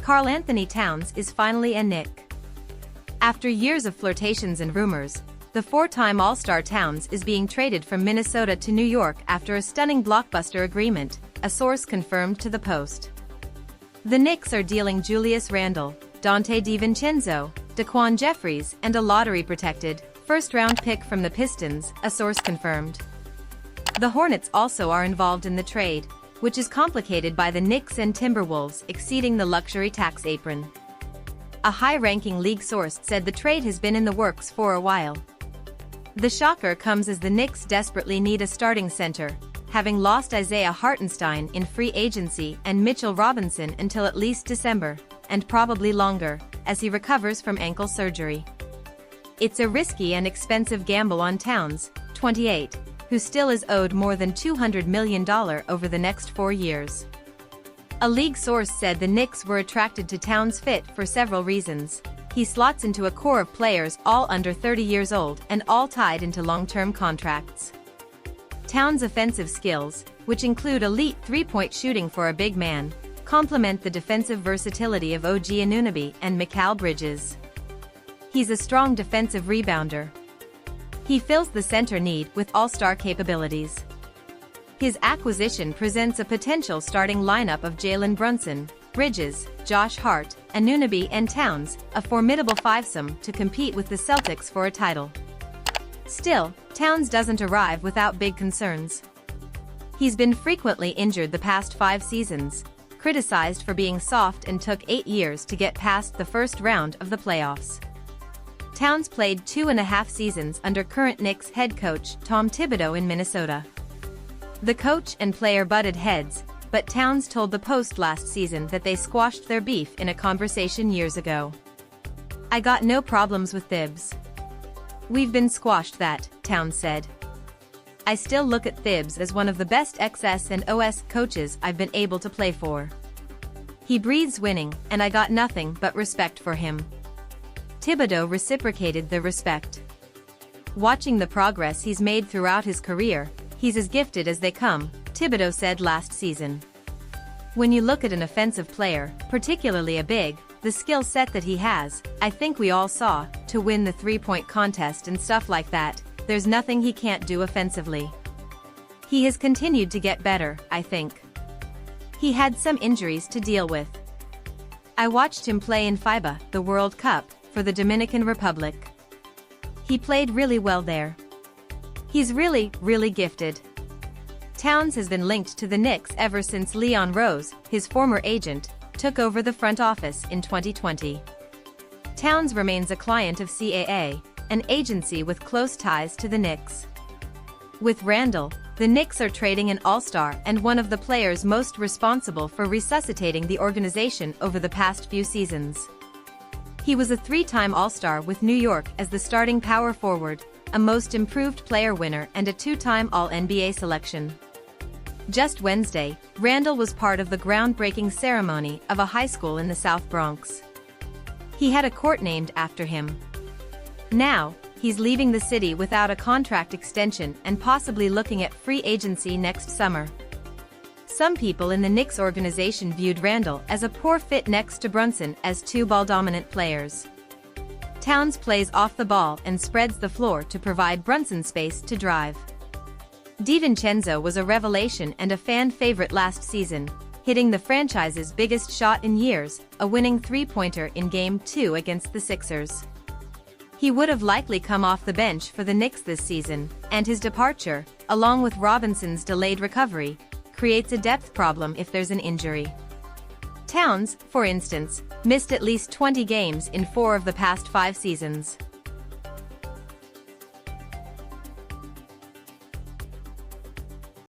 Karl-Anthony Towns is finally a Knick. After years of flirtations and rumors, the four-time All-Star Towns is being traded from Minnesota to New York after a stunning blockbuster agreement, a source confirmed to the Post. The Knicks are dealing Julius Randle, Donte DiVincenzo, DaQuan Jeffries, and a lottery-protected, first-round pick from the Pistons, a source confirmed. The Hornets also are involved in the trade, which is complicated by the Knicks and Timberwolves exceeding the luxury tax apron. A high-ranking league source said the trade has been in the works for a while. The shocker comes as the Knicks desperately need a starting center, having lost Isaiah Hartenstein in free agency and Mitchell Robinson until at least December, and probably longer, as he recovers from ankle surgery. It's a risky and expensive gamble on Towns, 28, who still is owed more than $200 million over the next 4 years. A league source said the Knicks were attracted to Towns' fit for several reasons. He slots into a core of players all under 30 years old and all tied into long-term contracts. Towns' offensive skills, which include elite three-point shooting for a big man, complement the defensive versatility of OG Anunoby and Mikal Bridges. He's a strong defensive rebounder. He fills the center need with all-star capabilities. His acquisition presents a potential starting lineup of Jalen Brunson, Bridges, Josh Hart, Anunoby and Towns, a formidable fivesome to compete with the Celtics for a title. Still, Towns doesn't arrive without big concerns. He's been frequently injured the past 5 seasons, criticized for being soft, and took 8 years to get past the first round of the playoffs. Towns played 2.5 seasons under current Knicks head coach Tom Thibodeau in Minnesota. The coach and player butted heads, but Towns told the Post last season that they squashed their beef in a conversation years ago. "I got no problems with Thibs. We've been squashed that," Towns said. "I still look at Thibs as one of the best XS and OS coaches I've been able to play for. He breathes winning, and I got nothing but respect for him." Thibodeau reciprocated the respect. "Watching the progress he's made throughout his career, he's as gifted as they come," Thibodeau said last season. "When you look at an offensive player, particularly a big, the skill set that he has, I think we all saw, to win the three-point contest and stuff like that, there's nothing he can't do offensively. He has continued to get better, I think. He had some injuries to deal with. I watched him play in FIBA, the World Cup, for the Dominican Republic. He played really well there. He's really, really gifted." Towns has been linked to the Knicks ever since Leon Rose, his former agent, took over the front office in 2020. Towns remains a client of CAA, an agency with close ties to the Knicks. With Randle, the Knicks are trading an all-star and one of the players most responsible for resuscitating the organization over the past few seasons. He was a 3-time All-Star with New York as the starting power forward, a Most Improved Player winner and a 2-time All-NBA selection. Just Wednesday, Randle was part of the groundbreaking ceremony of a high school in the South Bronx. He had a court named after him. Now, he's leaving the city without a contract extension and possibly looking at free agency next summer. Some people in the Knicks organization viewed Randle as a poor fit next to Brunson as 2 ball-dominant players. Towns plays off the ball and spreads the floor to provide Brunson space to drive. DiVincenzo was a revelation and a fan favorite last season, hitting the franchise's biggest shot in years, a winning three-pointer in Game 2 against the Sixers. He would have likely come off the bench for the Knicks this season, and his departure, along with Robinson's delayed recovery, creates a depth problem if there's an injury. Towns, for instance, missed at least 20 games in 4 of the past 5 seasons.